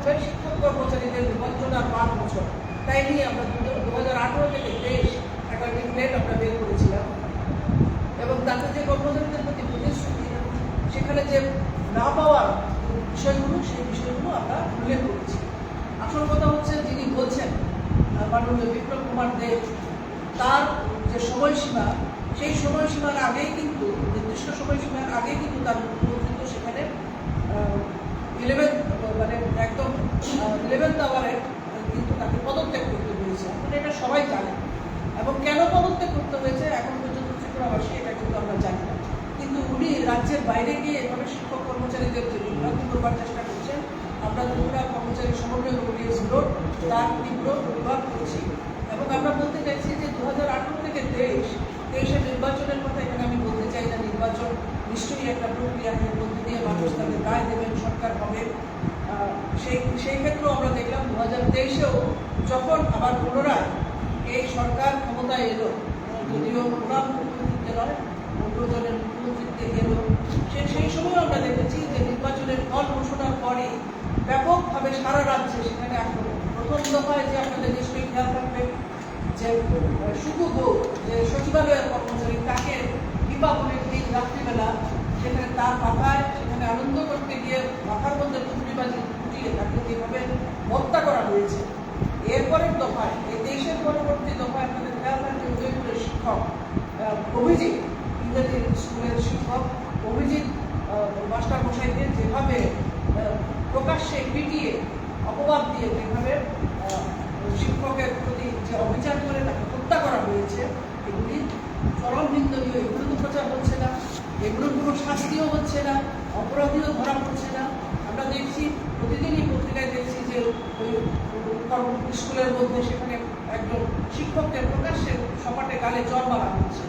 থাকবে শিক্ষক কর্মচারীদের নিবন্ধন আর 5 বছর, তাই নিয়ে আমরা 2018 থেকে 23 একটা লিফলেট আমরা বের করেছিলাম এবং তাতে যে কর্মচারীদের প্রতি প্রতিশ্রুতি সেখানে যে না পাওয়ার বিষয়গুলো সেই বিষয়গুলো আমরা উল্লেখ করেছি। আসল কথা হচ্ছে যিনি বলছেন মাননীয় বিপ্লব কুমার দেব, তার যে সময়সীমা সেই সময়সীমার আগেই কিন্তু নির্দিষ্ট সময়সীমার আগেই কিন্তু তার মুখ্যমন্ত্রী সেখানে 11th আওয়ারে কিন্তু তাকে পদত্যাগ করতে হয়েছে। এখন এটা সবাই জানে এবং কেন পদত্যাগ করতে হয়েছে এখন পর্যন্ত ত্রিপুরাবাসী এটা কিন্তু আমরা জানি না। কিন্তু উনি রাজ্যের বাইরে গিয়ে এভাবে শিক্ষক কর্মচারীদের যে বিভ্রান্তি করবার চেষ্টা করছেন, আমরা ত্রিপুরা কর্মচারী সমন্বয় কমিটির তার তীব্র প্রতিবাদ করছি এবং আমরা বলতে চাইছি যে 2018 থেকে 23 নির্বাচনের কথা এখানে আমি বলতে চাই না। নির্বাচন নিশ্চয়ই একটা প্রক্রিয়া, এর মধ্যে দিয়ে মানুষ তাদের রায় দেবেন, সরকার হবে। সেই ক্ষেত্রেও আমরা দেখলাম 2023-এও যখন আবার পুনরায় এই সরকার ক্ষমতায় এলো, যদিও ওনার মুখ্যমন্ত্রীতে নয় অন্য জনের মুখ্যমন্ত্রীতে এলো, সেই সময় আমরা দেখেছি যে নির্বাচনের ফল ঘোষণার পরে ব্যাপকভাবে সারা রাজ্যে সেখানে আক্রমণ। প্রথম দফায় যে আপনাদের নিশ্চয়ই খেয়াল রাখবেন যে সুকুগো যে সচিবালয়ের কর্মচারী, তাকে দীপাবলির দিন রাত্রিবেলা সেখানে তার মাথায় সেখানে আনন্দ করতে গিয়ে মাথার মধ্যে টুকরিবাজি ফুটিয়ে তাকে যেভাবে হত্যা করা হয়েছে। এরপরের দফায় এই দেশের পরবর্তী দফায় আপনাদের খেয়াল রাখবেন উদয়পুরের শিক্ষক অভিজিৎ, ইংরেজি স্কুলের শিক্ষক অভিজিৎ মাস্টার মশাইকে যেভাবে প্রকাশ্যে পিটিয়ে অপবাদ দিয়ে যেভাবে শিক্ষকের প্রতি যে অবিচার করে তাকে হত্যা করা হয়েছে, এগুলি চরম নিন্দনীয়। এগুলো তো প্রচার হচ্ছে না, এগুলোর কোনো শাস্তিও হচ্ছে না, অপরাধীও ধরা পড়ছে না। আমরা দেখছি প্রতিদিনই পত্রিকায় দেখছি যে ওই স্কুলের মধ্যে সেখানে একজন শিক্ষককে প্রকাশ্যে সপাটে গালে চর মারা হচ্ছে,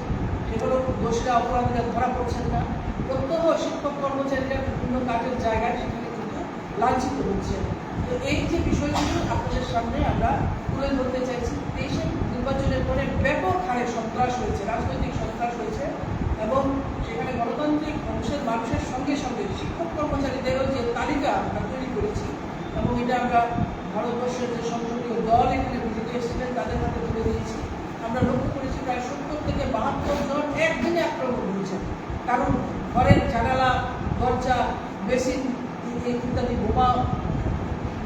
সেগুলো দোষীরা অপরাধীরা ধরা পড়ছেন না। প্রত্যহ শিক্ষক কর্মচারীরা বিভিন্ন কাজের জায়গায় সেখানে কিন্তু লাঞ্ছিত হচ্ছে। তো এই যে বিষয়গুলো আপনাদের সামনে আমরা তুলে ধরতে চাইছি। দেশের নির্বাচনের পরে ব্যাপক হারে সন্ত্রাস হয়েছে, রাজনৈতিক সন্ত্রাস হয়েছে এবং সেখানে গণতান্ত্রিক অংশের মানুষের সঙ্গে সঙ্গে শিক্ষক কর্মচারীদেরও যে তালিকা আমরা তৈরি করেছি এবং এটা আমরা ভারতবর্ষের যে সংসদীয় দল এখানে বিজেপি এসেছিলেন তাদের হাতে তুলে দিয়েছি। আমরা লক্ষ্য করেছি প্রায় 70 থেকে 72 জন একদিনে আক্রমণ হয়েছে। কারণ ঘরের জানালা, দরজা, বেসিন ইত্যাদি বোমা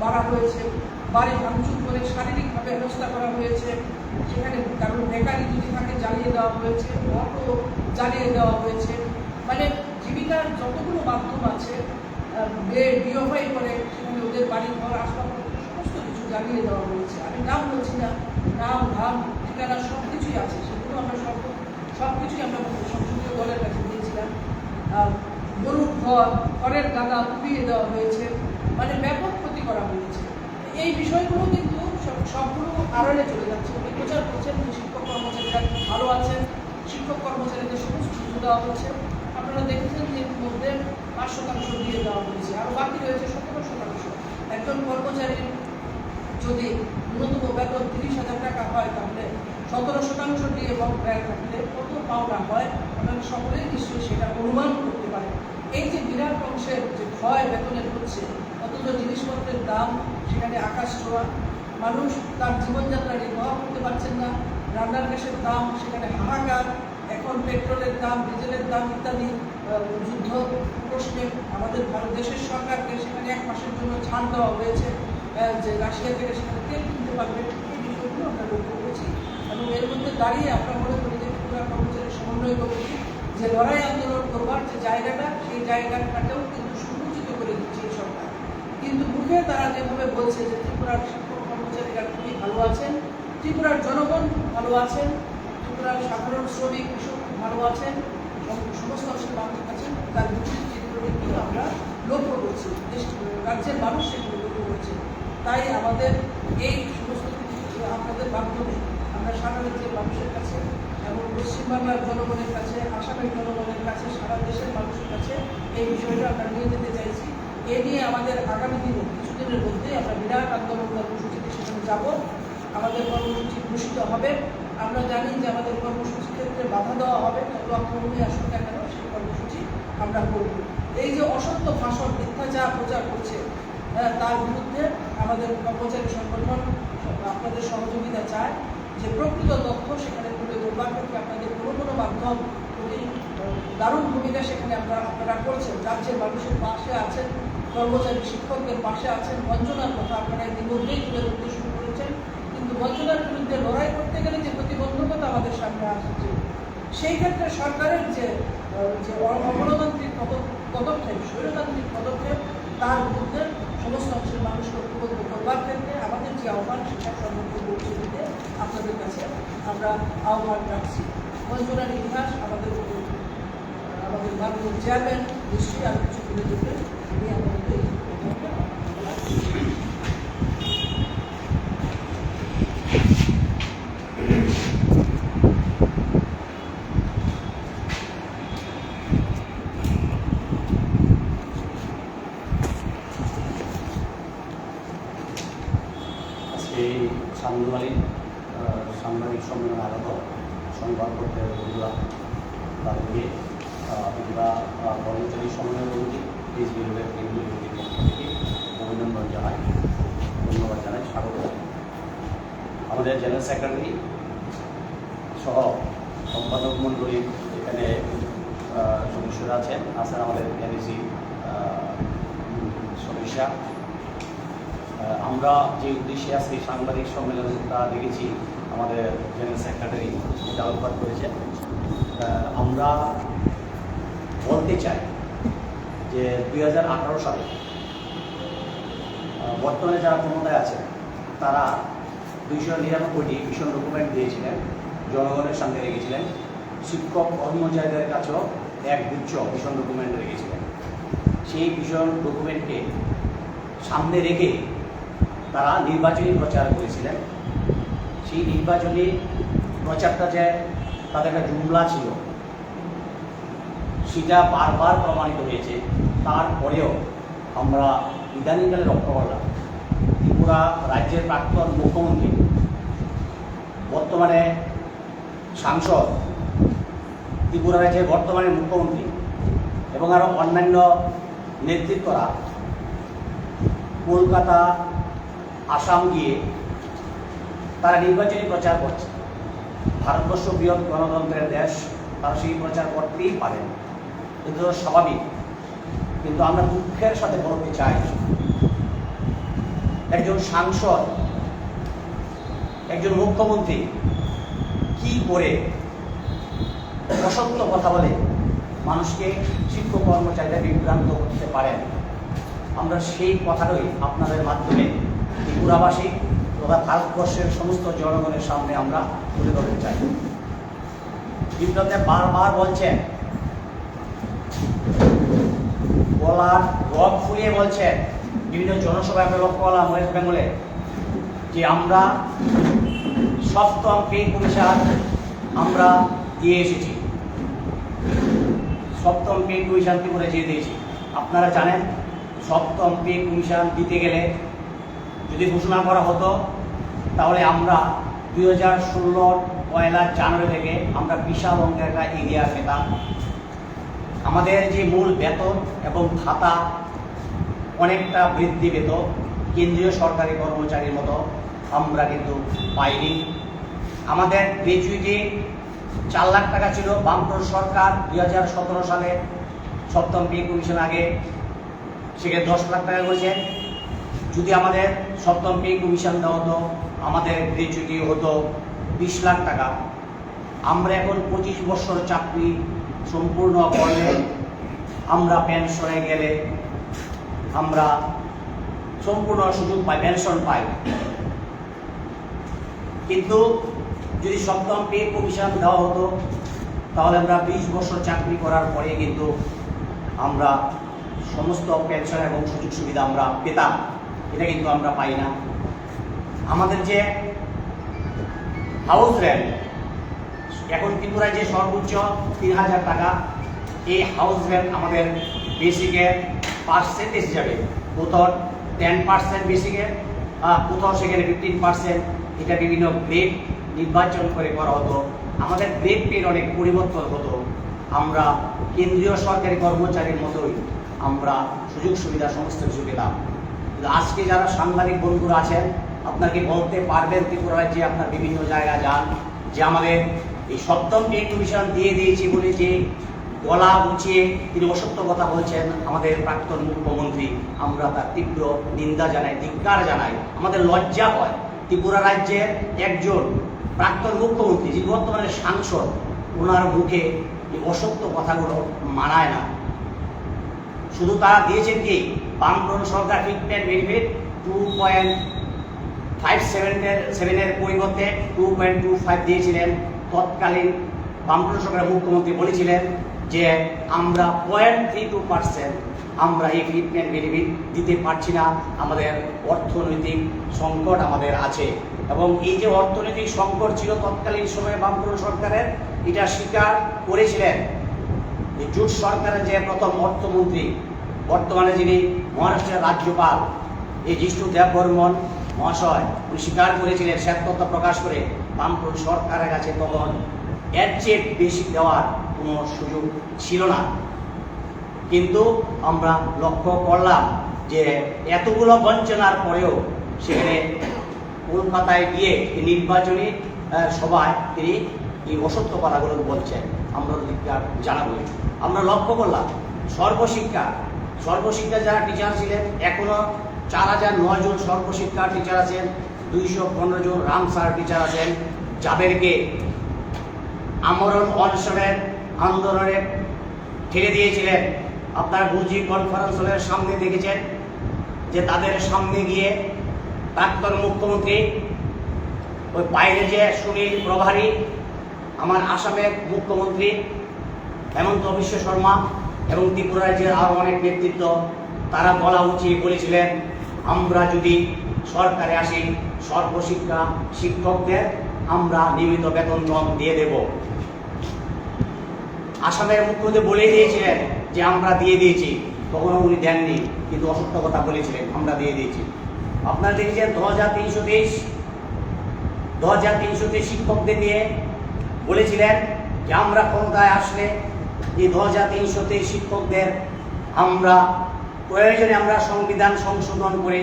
মারা হয়েছে, বাড়ি ভাঙচুর করে শারীরিকভাবে হেনস্থা করা হয়েছে, সেখানে কারণ বেকারি যদি থাকে জ্বালিয়ে দেওয়া হয়েছে, অটো জ্বালিয়ে দেওয়া হয়েছে, মানে জীবিকার যতগুলো মাধ্যম আছে বিওফাই করে সেখানে ওদের বাড়ি ঘর আসবাবপত্র সমস্ত কিছু জ্বালিয়ে দেওয়া হয়েছে। আমি নাম বলছি না, নাম ধাম ঠিকানা সব কিছুই আছে, সেগুলো আমরা সব কিছুই আমরা সংসদীয় দলের কাছে দিয়েছিলাম। গরুর ঘরের গাদা পুড়িয়ে দেওয়া হয়েছে, মানে ব্যাপক ক্ষতি করা হয়েছে। এই বিষয়গুলো কিন্তু সবগুলো আড়ালে চলে যাচ্ছে। উনি প্রচার করছেন যে শিক্ষক কর্মচারীরা ভালো আছেন, শিক্ষক কর্মচারীদের সমস্ত কিছু দেওয়া হচ্ছে। আপনারা দেখেছেন যে এর মধ্যে 5% দিয়ে দেওয়া হয়েছে, আরও বাকি রয়েছে 17%। একজন কর্মচারীর যদি ন্যূনতম বেতন 30,000 টাকা হয় তাহলে 17% দিয়ে ব্যয় থাকলে কত পাওনা হয় আপনারা সকলেই নিশ্চয়ই সেটা অনুমান করতে পারেন। এই যে বিরাট অংশের যে ক্ষয় বেতনের হচ্ছে, অথচ জিনিসপত্রের দাম সেখানে আকাশ ছোঁয়া, মানুষ তার জীবনযাত্রা নির্বাহ করতে পারছেন না, রান্নার গ্যাসের দাম সেখানে হাহাকার, এখন পেট্রোলের দাম, ডিজেলের দাম ইত্যাদি যুদ্ধ প্রশ্নে আমাদের ভারত দেশের সরকারকে সেখানে 1 মাসের জন্য ছাড় দেওয়া হয়েছে যে রাশিয়া থেকে সেখানে তেল কিনতে পারবে। এই বিষয়গুলো আমরা লক্ষ্য করেছি এবং এর মধ্যে দাঁড়িয়ে আমরা মনে করি যে ত্রিপুরা কর্মচারী সমন্বয় কমিটি যে লড়াই আন্দোলন করবার যে জায়গাটা, সেই জায়গাটাকেও কিন্তু সুনিশ্চিত করে দিচ্ছে এই সরকার। কিন্তু মুখে তারা যেভাবে বলছে যে ত্রিপুরার শিক্ষক কর্মচারীরা খুবই ভালো আছেন, ত্রিপুরার জনগণ ভালো আছেন, ত্রিপুরার সাধারণ শ্রমিক কৃষক ভালো আছেন, সমস্ত অংশের মানুষ আছেন, তার বিপরীত চিত্রটি আমরা লক্ষ্য করছি, রাজ্যের মানুষ সেগুলো লক্ষ্য করছে। তাই আমাদের এই সমস্ত কিছু আপনাদের মাধ্যমে আমরা সারা রাজ্যের মানুষের কাছে এবং পশ্চিমবাংলার জনগণের কাছে, আসামের জনগণের কাছে, সারা দেশের মানুষের কাছে এই বিষয়টা আমরা নিয়ে যেতে চাইছি। এ নিয়ে আমাদের আগামী দিনে কিছুদিনের মধ্যেই আমরা বিরাট আন্দোলন কর্মসূচিতে সেখানে যাব, আমাদের কর্মসূচি ঘোষিত হবে। আমরা জানি যে আমাদের কর্মসূচির ক্ষেত্রে বাধা দেওয়া হবে, যত আক্রমণই আসুক না কেন সেই কর্মসূচি আমরা করব। এই যে অসত্য ভাষণ, মিথ্যাচার প্রচার করছে, তার বিরুদ্ধে আমাদের কর্মচারী সংগঠন আপনাদের সহযোগিতা চায় যে প্রকৃত তথ্য সেখানে তুলে ধরবার ক্ষেত্রে আপনাদের কোনো মাধ্যম খুবই দারুণ ভূমিকা সেখানে আপনারা করেছেন। রাজ্যের মানুষের পাশে আছেন, কর্মচারী শিক্ষকদের পাশে আছেন। বঞ্চনার কথা আপনারা ইতিমধ্যেই তুলে ধরতে শুরু করেছেন, কিন্তু বঞ্চনার বিরুদ্ধে লড়াই করতে গেলে যে প্রতিবন্ধকতা আমাদের সামনে আসছে, সেই ক্ষেত্রে সরকারের যে অগণতান্ত্রিক পদক্ষেপ, স্বৈরতান্ত্রিক পদক্ষেপ, তার বিরুদ্ধে সমস্ত অংশের মানুষকে ঐক্যবদ্ধ করবার ক্ষেত্রে আমাদের যে আহ্বান সেটা সর্বোচ্চ পৌঁছে দিতে আপনাদের কাছে আমরা আহ্বান রাখছি। বঞ্চনার ইতিহাস আমাদের মাননীয় চেয়ারম্যান নিশ্চয়ই আর কিছু তুলে ধরবেন। আমি আমাদের এই সাংবাদিক সম্মেলন আগত সংবাদপত্রের বন্ধুরা, তাদেরকে আমরা কর্মচারী সম্মেলন কমিটি পিস বিভাগের কেন্দ্রীয় কমিটির পক্ষ থেকে অভিনন্দন জানাই, ধন্যবাদ জানাই, স্বাগত জানাই। আমাদের জেনারেল সেক্রেটারি সহ সম্পাদক মণ্ডলী এখানে সদস্যরা আছেন আমাদের এনএসি সদস্যা। আমরা যে উদ্দেশ্যে আজকে সাংবাদিক সম্মেলনটা দেখেছি, আমাদের জেনারেল সেক্রেটারি এটা আলোকপাত করেছেন। আমরা বলতে চাই যে 2018 সালে বর্তমানে যারা ক্ষমতায় আছে তারা 299টি ভীষণ ডকুমেন্ট দিয়েছিলেন, জনগণের সামনে রেখেছিলেন। শিক্ষক কর্মচারীদের কাছেও এক গুচ্ছ ভীষণ ডকুমেন্ট রেখেছিলেন। সেই ভীষণ ডকুমেন্টকে সামনে রেখে তারা নির্বাচনী প্রচার করেছিলেন। সেই নির্বাচনী প্রচারটা যে তাদের একটা জুমলা ছিল, সেটা বারবার প্রমাণিত হয়েছে। তারপরেও আমরা ইদানিংকালে লক্ষ্য করলাম ত্রিপুরা রাজ্যের প্রাক্তন মুখ্যমন্ত্রী, বর্তমানে সাংসদ, ত্রিপুরা রাজ্যের বর্তমানে মুখ্যমন্ত্রী এবং আরও অন্যান্য নেতৃত্বরা কলকাতা, আসাম গিয়ে তারা নির্বাচনী প্রচার করছে। ভারতবর্ষ বৃহৎ গণতন্ত্রের দেশ, তারা সেই প্রচার করতেই পারেন, কিন্তু স্বাভাবিক। কিন্তু আমরা দুঃখের সাথে বলতে চাই, একজন সাংসদ, একজন মুখ্যমন্ত্রী কি করে অসত্য কথা বলে মানুষকে, শিক্ষক কর্মচারীরা বিভ্রান্ত করতে পারেন। আমরা সেই কথাটাই আপনাদের মাধ্যমে ত্রিপুরাবাসী তথা ভারতবর্ষের সমস্ত জনগণের সামনে আমরা তুলে ধরতে চাই। বিপ্লবে বারবার বলছেন, গলার রগ ফুলিয়ে বলছেন, বিভিন্ন জনসভায় আমরা লক্ষ্য করলাম ওয়েস্ট বেঙ্গলে, যে আমরা সপ্তম পে কমিশন আমরা দিয়ে এসেছি, সপ্তম পে কমিশন ত্রিপুরা দিয়ে দিয়েছি। আপনারা জানেন সপ্তম পে কমিশন দিতে গেলে যদি ঘোষণা করা হতো তাহলে আমরা 2016 পয়লা জানুয়ারি থেকে আমরা বিশাল অঙ্কের একটা এরিয়া পেতাম। আমাদের যে মূল বেতন এবং ভাতা অনেকটা বৃদ্ধি পেত, কেন্দ্রীয় সরকারি কর্মচারীর মতো আমরা কিন্তু পাইনি। আমাদের গ্র্যাচুইটি 4 লাখ টাকা ছিল, বামফ্রন্ট সরকার 2017 সালে সপ্তম পে কমিশন আগে সেখানে 10 লাখ টাকা করেছে। যদি আমাদের সপ্তম পে কমিশন দেওয়া হতো, আমাদের গ্র্যাচুইটি হতো 20 লাখ টাকা। আমরা এখন 25 বছর চাকরি সম্পূর্ণ করলে আমরা পেনশনে গেলে আমরা সম্পূর্ণ সুযোগ পাই, পেনশন পাই। কিন্তু যদি সপ্তম পে কমিশন দেওয়া হতো তাহলে আমরা 20 বছর চাকরি করার পরে কিন্তু আমরা সমস্ত পেনশন এবং সুযোগ সুবিধা আমরা পেতাম। এটা কিন্তু আমরা পাই না। আমাদের যে হাউস রেন্ট এখন ত্রিপুরায় যে সর্বোচ্চ 3000 টাকা, এই হাউস রেন্ট আমাদের বেসিকের পার্সেন্টেজ হিসাবে কোথাও 10% বেসিকের, কোথাও সেখানে 15%। এটা বিভিন্ন গ্রেড নির্বাচন করে করা হতো। আমাদের গ্রেড পের অনেক পরিবর্তন হতো। আমরা কেন্দ্রীয় সরকারি কর্মচারীর মতোই আমরা সুযোগ সুবিধা সমস্ত কিছু পেতাম। কিন্তু আজকে যারা সাংবাদিক বন্ধুরা আছেন, আপনাকে বলতে পারবেন ত্রিপুরা রাজ্যে আপনার বিভিন্ন জায়গায় যান যে আমাদের এই সপ্তম পে কমিশন দিয়ে দিয়েছি বলে যে গলা উঁচিয়ে তিনি অসত্য কথা বলছেন আমাদের প্রাক্তন মুখ্যমন্ত্রী, আমরা তার তীব্র নিন্দা জানাই, ধিক্কার জানাই। আমাদের লজ্জা হয় ত্রিপুরা রাজ্যের একজন প্রাক্তন মুখ্যমন্ত্রী যিনি বর্তমানে সাংসদ, ওনার মুখে এই অসত্য কথাগুলো মানায় না। শুধু তারা দিয়েছেন কি বামফ্রন্ট সরকার ফিটমেন্ট বেনিফিট 2.57 পরিবর্তে 2.25 দিয়েছিলেন। তৎকালীন বামফ্রন্ট সরকারের মুখ্যমন্ত্রী বলেছিলেন যে আমরা 0.32% আমরা এই ফিটমেন্ট বেনিফিট দিতে পারছি না, আমাদের অর্থনৈতিক সংকট আমাদের আছে। এবং এই যে অর্থনৈতিক সংকট ছিল তৎকালীন সময়ে বামফ্রন্ট সরকারের, এটা স্বীকার করেছিলেন জোট সরকারের যে প্রথম অর্থমন্ত্রী, বর্তমানে যিনি মহারাষ্ট্রের রাজ্যপাল এই জিষ্ণু দেববর্মন মহাশয়, উনি স্বীকার করেছিলেন শ্বেতপত্র প্রকাশ করে বামফ্রন্ট সরকারের কাছে তখন এর চেয়ে বেশি দেওয়ার কোনো সুযোগ ছিল না। কিন্তু আমরা লক্ষ্য করলাম যে এতগুলো বঞ্চনার পরেও সেখানে কলকাতায় গিয়ে নির্বাচনী সভায় তিনি এই অসত্য কথাগুলো বলছেন, আমরা ধিক্কার জানাবো। আমরা লক্ষ্য করলাম সর্বশিক্ষা যারা টিচার ছিলেন, এখনো 4009 জন সর্বশিক্ষা টিচার আছেন, 215 জন রামসার টিচার আছেন, যাদেরকে আমরণ অনশনের আন্দোলনে ঠেলে দিয়েছিলেন। আপনারা গুরজি কনফারেন্স হলের সামনে দেখেছেন যে তাদের সামনে গিয়ে প্রাক্তন মুখ্যমন্ত্রী ওই বাইরে যে সুনীল প্রভারী, আমার আসামের মুখ্যমন্ত্রী হেমন্ত বিশ্ব শর্মা এবং ত্রিপুরা রাজ্যের আরও অনেক নেতৃত্ব, তারা গলা উঁচিয়ে বলেছিলেন আমরা যদি সরকারে আসি সর্বশিক্ষা শিক্ষকদের আমরা নিয়মিত বেতন দিয়ে দেব। আসামের মুখ্যমন্ত্রী বলে দিয়েছিলেন যে আমরা দিয়ে দিয়েছি, তখনও উনি দেননি, কিন্তু অসত্য কথা বলেছিলেন আমরা দিয়ে দিয়েছি। আপনারা দেখেছেন 2330 শিক্ষকদের নিয়ে বলেছিলেন যে আমরা ক্ষমতায় আসলে এই 2330 শিক্ষকদের আমরা প্রয়োজনে আমরা সংবিধান সংশোধন করে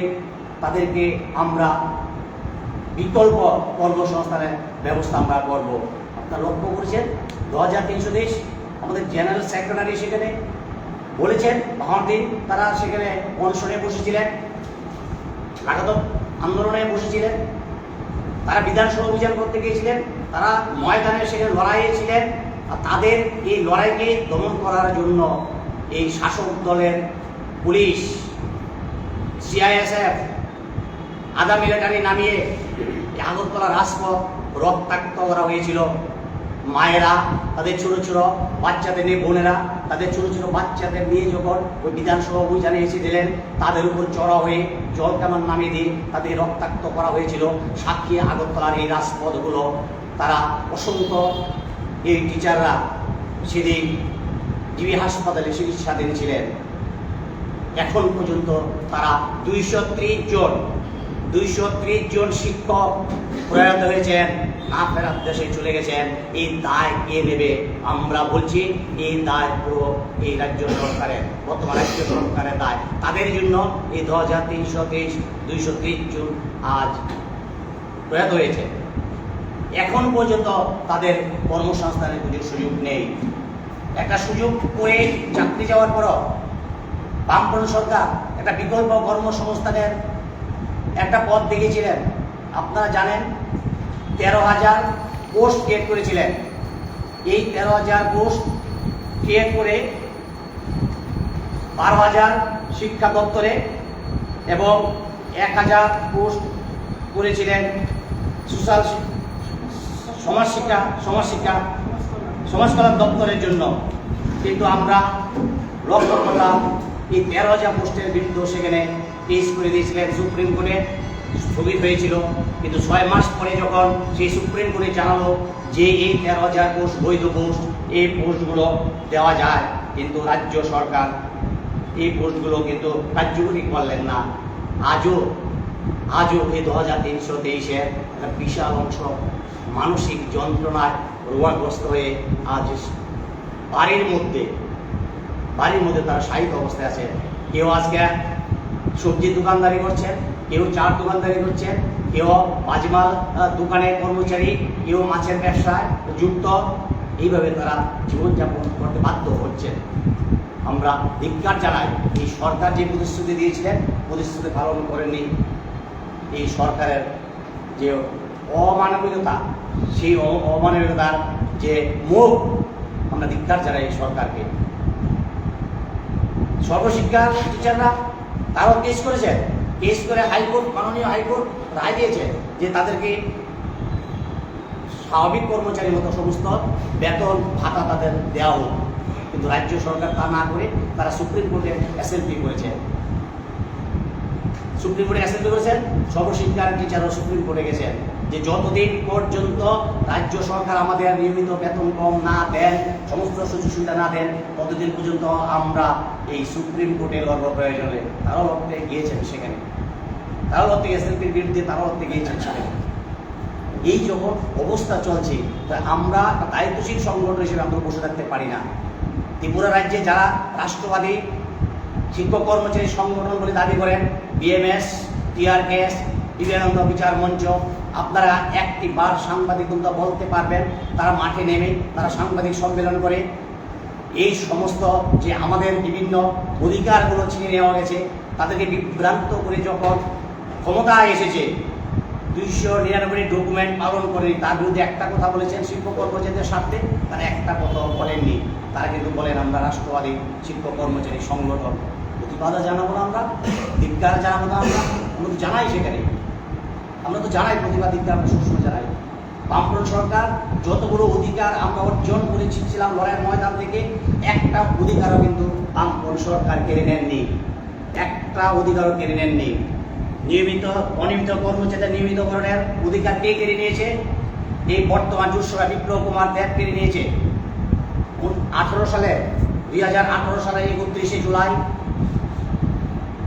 তাদেরকে আমরা বিকল্প কর্মসংস্থানের ব্যবস্থা আমরা করব। আপনারা লক্ষ্য করেছেন 2330 আমাদের জেনারেল সেক্রেটারি সেখানে বলেছেন, দিন তারা সেখানে অনশনে বসেছিলেন, লাগাতার আন্দোলনে বসেছিলেন, তারা বিধানসভা অভিযান করতে গিয়েছিলেন, তারা ময়দানে সেখানে লড়াইয়ে ছিলেন। আর তাদের এই লড়াইকে দমন করার জন্য এই শাসক দলের পুলিশ, সিআইএসএফ, আধা মিলিটারি নামিয়ে আগরতলা রাজপথ রক্তাক্ত করা হয়েছিল। মায়েরা তাদের ছোট ছোট বাচ্চাদের নিয়ে, বোনেরা তাদের ছোট ছোট বাচ্চাদের নিয়ে যখন ওই বিধানসভা অভিযানে এসে দিলেন, তাদের উপর চড়া হয়ে জল কামান নামিয়ে দিয়ে তাদের রক্তাক্ত করা হয়েছিল। সাক্ষী আগরতলার এই রাজপথগুলো, তারা অসংখ্য এই টিচাররা সেদিন জিবি হাসপাতালে চিকিৎসাধীন ছিলেন। এখন পর্যন্ত তারা 230 জন শিক্ষক প্রয়াত হয়েছেন, না ফেরার দেশে চলে গেছেন। এই দায় কে নেবে? আমরা বলছি এই দায় পুরো এই রাজ্য সরকারের, বর্তমান রাজ্য সরকারের দায়। তাদের জন্য এই 230 জন আজ প্রয়াত হয়েছে। এখন পর্যন্ত তাদের কর্মসংস্থানের কোনো সুযোগ নেই। একটা সুযোগ করে চাকরি যাওয়ার পরও বামফ্রন্ট সরকার একটা বিকল্প কর্মসংস্থানের একটা পথ দেখেছিলেন। আপনারা জানেন 13,000 পোস্ট ক্রিয়েট করেছিলেন। এই 13,000 পোস্ট ক্রিয়েট করে 12,000 শিক্ষা দপ্তরে এবং 1,000 পোস্ট করেছিলেন সোশ্যাল সমাজ কল্যাণ দপ্তরের জন্য। কিন্তু আমরা লক্ষ্য করলাম এই 13,000 পোস্টের বিরুদ্ধে সেখানে কেস করে দিয়েছিলেন সুপ্রিম কোর্টে, স্থগিত হয়েছিল। কিন্তু 6 মাস পরে যখন সেই সুপ্রিম কোর্টে জানালো যে এই 13,000 পোস্ট বৈধ পোস্ট, এই পোস্টগুলো দেওয়া যায়, কিন্তু রাজ্য সরকার এই পোস্টগুলো কিন্তু কার্যকরী করলেন না। আজও এই 2323-এর একটা বিশাল অংশ মানসিক যন্ত্রণায় রোগাগ্রস্ত হয়ে আজ বাড়ির মধ্যে তারা শায়িত অবস্থায় আছে। কেউ আজকে সবজি দোকানদারি করছেন, কেউ চার দোকানদারি করছেন, কেউ মাঝমাল দোকানের কর্মচারী, কেউ মাছের ব্যবসায় যুক্ত, এইভাবে তারা জীবনযাপন করতে বাধ্য হচ্ছেন। আমরা ধিক্কার জানাই, এই সরকার যে প্রতিশ্রুতি দিয়েছিলেন প্রতিশ্রুতি পালন করেননি। এই সরকারের যে অমানবিকতা, সেই অমানবিকতার যে মুখ, আমরা ধিক্কার জানাই এই সরকারকে। সর্বশিক্ষা টিচাররা তারাও কেস করেছেন, কেস করে হাইকোর্ট, মাননীয় হাইকোর্ট রায় দিয়েছে যে তাদেরকে স্বাভাবিক কর্মচারীর মতো সমস্ত বেতন ভাতা তাদের দেওয়া হোক, কিন্তু রাজ্য সরকার তা না করে তারা সুপ্রিম কোর্টে এসএলপি করেছে। সুপ্রিম কোর্টে এসএলপি করেছেন, সর্বশিক্ষার টিচারও সুপ্রিম কোর্টে গেছেন যে যতদিন পর্যন্ত রাজ্য সরকার আমাদের নিয়মিত বেতন কম না দেন, সমস্ত সুযোগ সুবিধা না দেন, ততদিন পর্যন্ত আমরা এই সুপ্রিম কোর্টে লড়ব প্রয়োজনে। তারাও লড়তে গিয়েছেন সেখানে, তারাও লড়তে এসএলপির বিরুদ্ধে তারাও লড়তে গিয়েছেন সেখানে। এই যখন অবস্থা চলছে, আমরা দায়িত্বশীল সংগঠন হিসেবে আমরা বসে থাকতে পারি না। ত্রিপুরা রাজ্যে যারা রাষ্ট্রবাদী শিক্ষক কর্মচারী সংগঠন বলে দাবি করেন, বিএমএস, টিআরএস, বিবেকানন্দ বিচার মঞ্চ, আপনারা একটি বার সাংবাদিকতা বলতে পারবেন তারা মাঠে নেমে তারা সাংবাদিক সম্মেলন করে এই সমস্ত যে আমাদের বিভিন্ন অধিকারগুলো ছিনিয়ে নেওয়া গেছে তাদেরকে বিভ্রান্ত করে যখন ক্ষমতায় এসেছে 299 ডকুমেন্ট পালন করেনি, তার বিরুদ্ধে একটা কথা বলেছেন শিক্ষক কর্মচারীদের স্বার্থে, তারা একটা কথা বলেননি। তারা কিন্তু বলেন আমরা রাষ্ট্রবাদী শিক্ষক কর্মচারী সংগঠন। প্রতিবাদ জানাবো না আমরা, ধিক্কার জানাবো না আমরা তো জানাই সেখানে, আমরা তো জানাই প্রতিবাদ ধিক্কার আমরা সবসময় জানাই। বামফ্রন্ট সরকার যতগুলো অধিকার আমরা অর্জন করেছিলাম লড়াইয়ের ময়দান থেকে, একটা অধিকারও কিন্তু বামফ্রন্ট সরকার কেড়ে নেননি, একটা অধিকারও কেড়ে নেননি। নিয়মিত অনিয়মিত কর্মচারীদের নিয়মিতকরণের অধিকার কে কেড়ে নিয়েছে? এই বর্তমান জুটসভা বিপ্লব কুমার দেব কেড়ে নিয়েছে। 2018 সালে 31শে জুলাই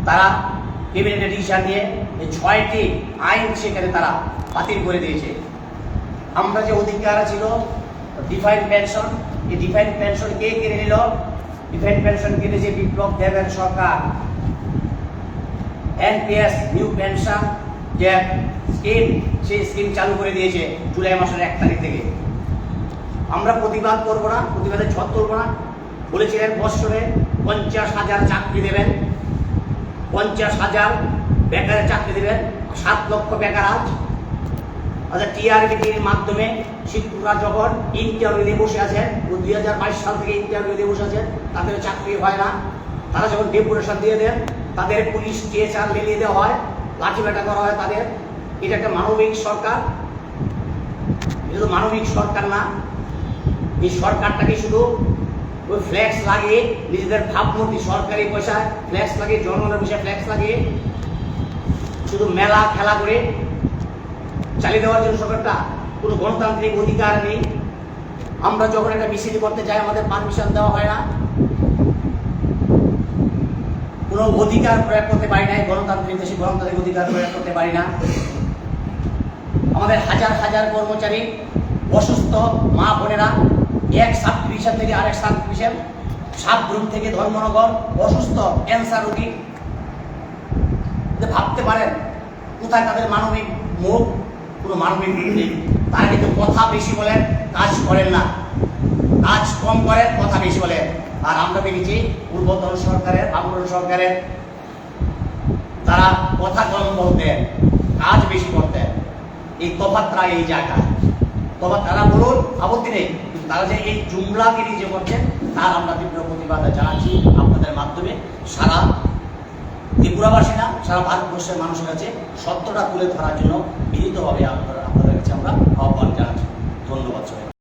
তারা ক্যাবিনেটে ডিসিশন নিয়ে এই 6টি আইন সেখানে তারা বাতিল করে দিয়েছে। আমরা যে অধিকার ছিল ডিফাইন্ড পেনশন, এই ডিফাইন্ড পেনশন কে কেড়ে নিল? ডিফাইন্ড পেনশন কিনেছে বিপ্লব দেবের সরকার। এনপিএস নিউ পেনশন যে স্কিম, সেই স্কিম চালু করে দিয়েছে জুলাই মাসের 1 তারিখ থেকে। আমরা প্রতিবাদ করবো না, প্রতিবাদে ঝড় তুলবো না। বলেছিলেন বৎসরে 50,000 চাকরি দেবেন, 50,000 বেকারের চাকরি দেবেন, 7 লক্ষ বেকার আজ। আচ্ছা, টিআরবিটির মাধ্যমে শিক্ষকরা যখন ইন্টারভিউ দিয়ে বসে আছেন, 2022 সাল থেকে ইন্টারভিউ দিয়ে বসে আছেন, তাদের চাকরি হয় না। তারা যখন ডেপুটেশন দিয়ে দেন, তাদের পুলিশ টিএচআর লেলিয়ে দেওয়া হয়, লাঠিপেটা করা হয় তাদের। এটা একটা মানবিক সরকার? এটা তো মানবিক সরকার না। এই সরকারটাকে শুধু ওই ফ্ল্যাক্স লাগিয়ে নিজেদের ভাবমূর্তি, সরকারি পয়সায় ফ্ল্যাক্স লাগিয়ে, জনগণের পয়সায় ফ্ল্যাক্স লাগিয়ে শুধু মেলা খেলা করে চালিয়ে দেওয়ার জন্য সরকারটা কোনো গণতান্ত্রিক অধিকার নেই। আমরা যখন একটা মিছিল করতে যাই আমাদের পারমিশন দেওয়া হয় না, কোনো অধিকার প্রয়োগ করতে পারি না। গণতান্ত্রিক দেশে গণতান্ত্রিক অধিকার প্রয়োগ করতে পারি না। আমাদের হাজার হাজার কর্মচারী, অসুস্থ মা বোনেরা, এক সাব ডিভিশন থেকে আরেক সাব ডিভিশন, সাবগ্রুপ থেকে ধর্মনগর, অসুস্থ ক্যান্সার রোগী, ভাবতে পারেন কোথায় তাদের মানবিক মুখ? কোনো মানবিক মুখ নেই। তারা কিন্তু কথা বেশি বলেন, কাজ করেন না, কাজ কম করেন, কথা বেশি বলেন। আর আমরা দেখেছি পূর্বতন সরকারের, বামফ্রন্ট সরকারের, তারা কথা কম বলতেন, কাজ বেশি করতেন। এই তফাৎটা এই জায়গায়, তফাৎ তারা বলুন, আপত্তি নেই, কিন্তু তারা যে এই জুমলাগিরি যে করছেন তার আমরা তীব্র প্রতিবাদ জানাচ্ছি আপনাদের মাধ্যমে। সারা ত্রিপুরাবাসী না, সারা ভারতবর্ষের মানুষের কাছে সত্যটা তুলে ধরার জন্য বিনীতভাবে আপনাদের কাছে আমরা আহ্বান জানাচ্ছি। ধন্যবাদ সবাই।